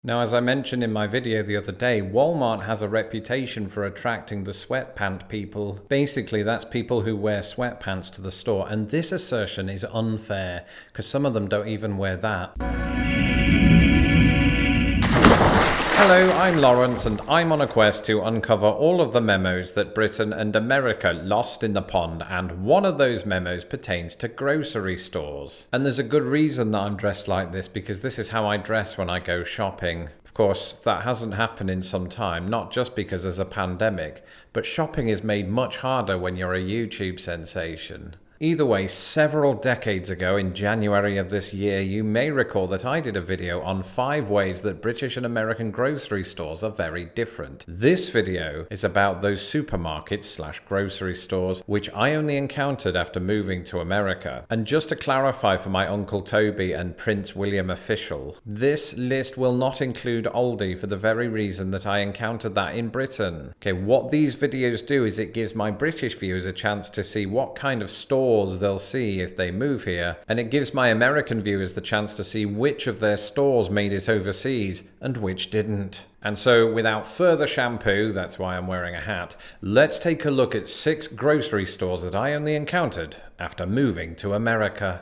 Now, as I mentioned in my video the other day, Walmart has a reputation for attracting the sweatpant people. Basically, that's people who wear sweatpants to the store, and this assertion is unfair, because some of them don't even wear that. Hello, I'm Lawrence, and I'm on a quest to uncover all of the memos that Britain and America lost in the pond, and one of those memos pertains to grocery stores. And there's a good reason that I'm dressed like this, because this is how I dress when I go shopping. Of course, that hasn't happened in some time, not just because there's a pandemic, but shopping is made much harder when you're a YouTube sensation. Either way, several decades ago in January of this year, you may recall that I did a video on 5 ways that British and American grocery stores are very different. This video is about those supermarkets/grocery stores which I only encountered after moving to America. And just to clarify for my Uncle Toby and Prince William official, this list will not include Aldi for the very reason that I encountered that in Britain. Okay, what these videos do is it gives my British viewers a chance to see what kind of stores they'll see if they move here, and it gives my American viewers the chance to see which of their stores made it overseas and which didn't. And so, without further shampoo, that's why I'm wearing a hat, let's take a look at 6 grocery stores that I only encountered after moving to America.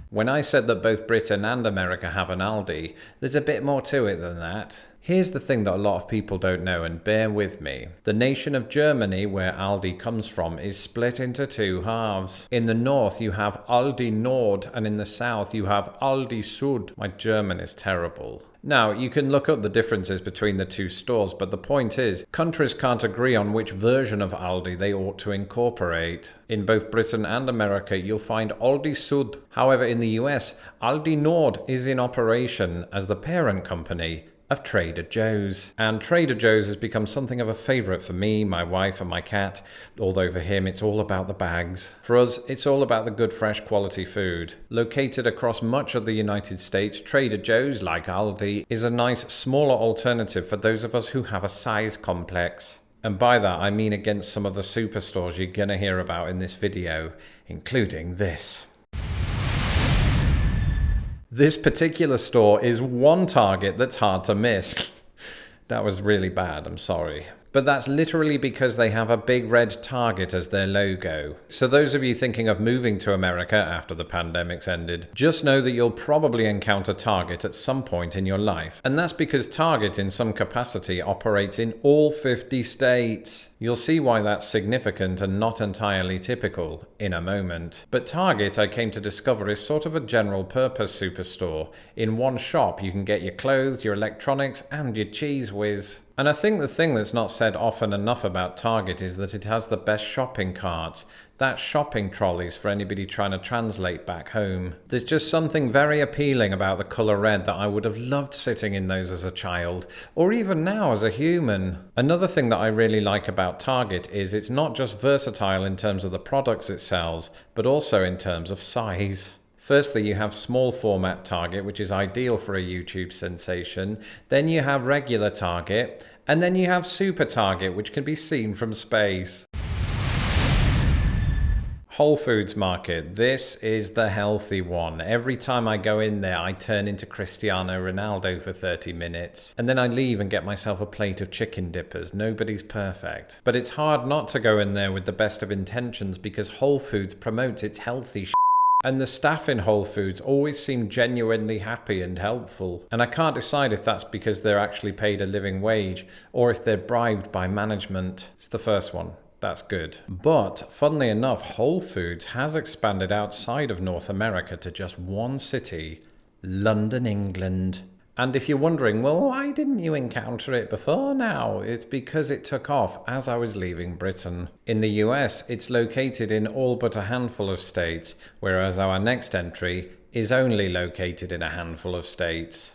When I said that both Britain and America have an Aldi, there's a bit more to it than that. Here's the thing that a lot of people don't know, and bear with me. The nation of Germany, where Aldi comes from, is split into 2 halves. In the north you have Aldi Nord, and in the south you have Aldi Süd. My German is terrible. Now, you can look up the differences between the 2 stores, but the point is, countries can't agree on which version of Aldi they ought to incorporate. In both Britain and America, you'll find Aldi Süd. However, in the US, Aldi Nord is in operation as the parent company of Trader Joe's. And Trader Joe's has become something of a favourite for me, my wife and my cat, although for him it's all about the bags. For us, it's all about the good fresh quality food. Located across much of the United States, Trader Joe's, like Aldi, is a nice smaller alternative for those of us who have a size complex. And by that I mean against some of the superstores you're gonna hear about in this video, including this. This particular store is one Target that's hard to miss. That was really bad, I'm sorry. But that's literally because they have a big red target as their logo. So those of you thinking of moving to America after the pandemic's ended, just know that you'll probably encounter Target at some point in your life. And that's because Target in some capacity operates in all 50 states. You'll see why that's significant and not entirely typical in a moment. But Target, I came to discover, is sort of a general purpose superstore. In one shop you can get your clothes, your electronics and your cheese whiz. And I think the thing that's not said often enough about Target is that it has the best shopping carts. That's shopping trolleys for anybody trying to translate back home. There's just something very appealing about the colour red that I would have loved sitting in those as a child, or even now as a human. Another thing that I really like about Target is it's not just versatile in terms of the products it sells, but also in terms of size. Firstly, you have small format Target, which is ideal for a YouTube sensation. Then you have regular Target, and then you have Super Target, which can be seen from space. Whole Foods Market. This is the healthy one. Every time I go in there, I turn into Cristiano Ronaldo for 30 minutes. And then I leave and get myself a plate of chicken dippers. Nobody's perfect. But it's hard not to go in there with the best of intentions because Whole Foods promotes its healthy and the staff in Whole Foods always seem genuinely happy and helpful. And I can't decide if that's because they're actually paid a living wage or if they're bribed by management. It's the first one. That's good. But, funnily enough, Whole Foods has expanded outside of North America to just one city, London, England. And if you're wondering, well, why didn't you encounter it before now? It's because it took off as I was leaving Britain. In the US, it's located in all but a handful of states, whereas our next entry is only located in a handful of states.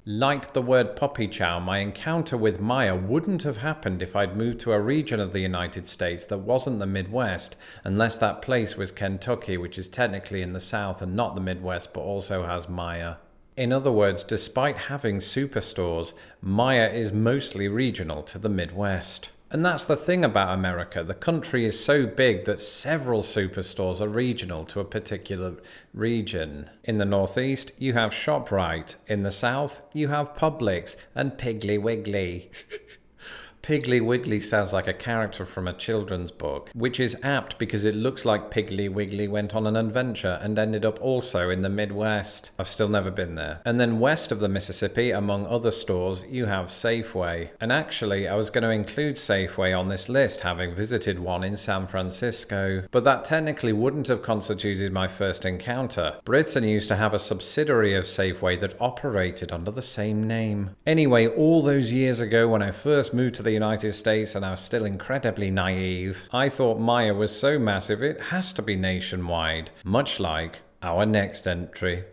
Like the word poppy chow, my encounter with Maya wouldn't have happened if I'd moved to a region of the United States that wasn't the Midwest, unless that place was Kentucky, which is technically in the South and not the Midwest, but also has Maya. In other words, despite having superstores, Maya is mostly regional to the Midwest. And that's the thing about America. The country is so big that several superstores are regional to a particular region. In the Northeast, you have ShopRite. In the South, you have Publix and Piggly Wiggly. Piggly Wiggly sounds like a character from a children's book, which is apt because it looks like Piggly Wiggly went on an adventure and ended up also in the Midwest. I've still never been there. And then west of the Mississippi, among other stores, you have Safeway. And actually, I was going to include Safeway on this list, having visited one in San Francisco, but that technically wouldn't have constituted my first encounter. Britain used to have a subsidiary of Safeway that operated under the same name. Anyway, all those years ago when I first moved to the United States and I was still incredibly naive, I thought Meijer was so massive it has to be nationwide, much like our next entry.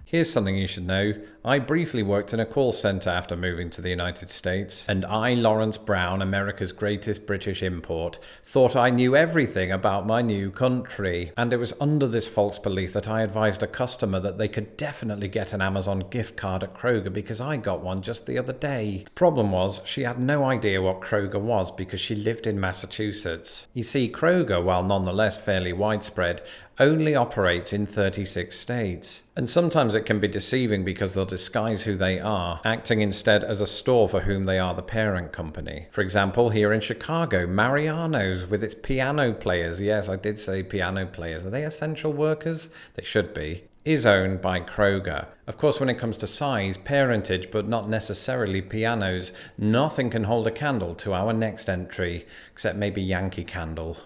Here's something you should know. I briefly worked in a call centre after moving to the United States, and I, Lawrence Brown, America's greatest British import, thought I knew everything about my new country. And it was under this false belief that I advised a customer that they could definitely get an Amazon gift card at Kroger because I got one just the other day. The problem was, she had no idea what Kroger was because she lived in Massachusetts. You see, Kroger, while nonetheless fairly widespread, only operates in 36 states. And sometimes it can be deceiving because they'll disguise who they are, acting instead as a store for whom they are the parent company. For example, here in Chicago, Mariano's with its piano players, yes, I did say piano players, are they essential workers? They should be, is owned by Kroger. Of course, when it comes to size, parentage, but not necessarily pianos, nothing can hold a candle to our next entry, except maybe Yankee Candle.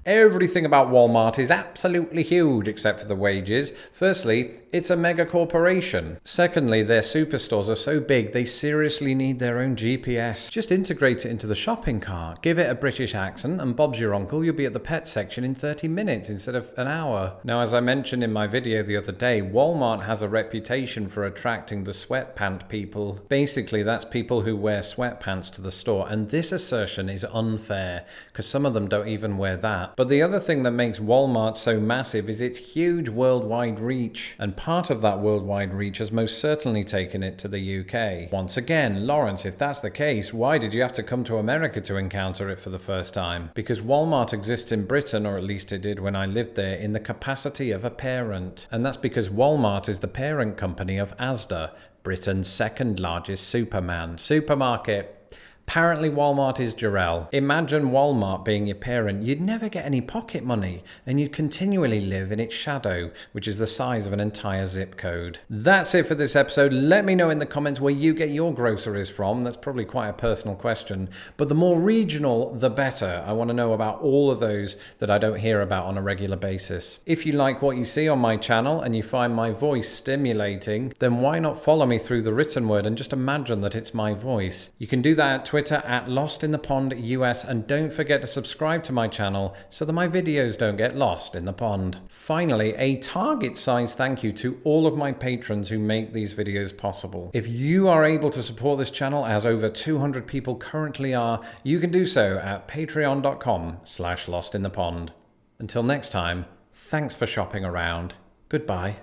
Everything about Walmart is absolutely huge except for the wages. Firstly, it's a mega corporation. Secondly, their superstores are so big they seriously need their own GPS. Just integrate it into the shopping cart, give it a British accent, and Bob's your uncle, you'll be at the pet section in 30 minutes instead of an hour. Now, as I mentioned in my video the other day, Walmart has a reputation for attracting the sweatpant people. Basically, that's people who wear sweatpants to the store, and this assertion is unfair because some of them don't even wear that. But the other thing that makes Walmart so massive is its huge worldwide reach. And part of that worldwide reach has most certainly taken it to the UK. Once again, Lawrence, if that's the case, why did you have to come to America to encounter it for the first time? Because Walmart exists in Britain, or at least it did when I lived there, in the capacity of a parent. And that's because Walmart is the parent company of Asda, Britain's second largest supermarket. Apparently Walmart is Jarrell. Imagine Walmart being your parent. You'd never get any pocket money and you'd continually live in its shadow, which is the size of an entire zip code. That's it for this episode. Let me know in the comments where you get your groceries from. That's probably quite a personal question, but the more regional, the better. I want to know about all of those that I don't hear about on a regular basis. If you like what you see on my channel and you find my voice stimulating, then why not follow me through the written word and just imagine that it's my voice. You can do that at Twitter at LostInThePondUS, and don't forget to subscribe to my channel so that my videos don't get lost in the pond. Finally, a target-sized thank you to all of my patrons who make these videos possible. If you are able to support this channel, as over 200 people currently are, you can do so at patreon.com/LostInThePond. Until next time, thanks for shopping around. Goodbye.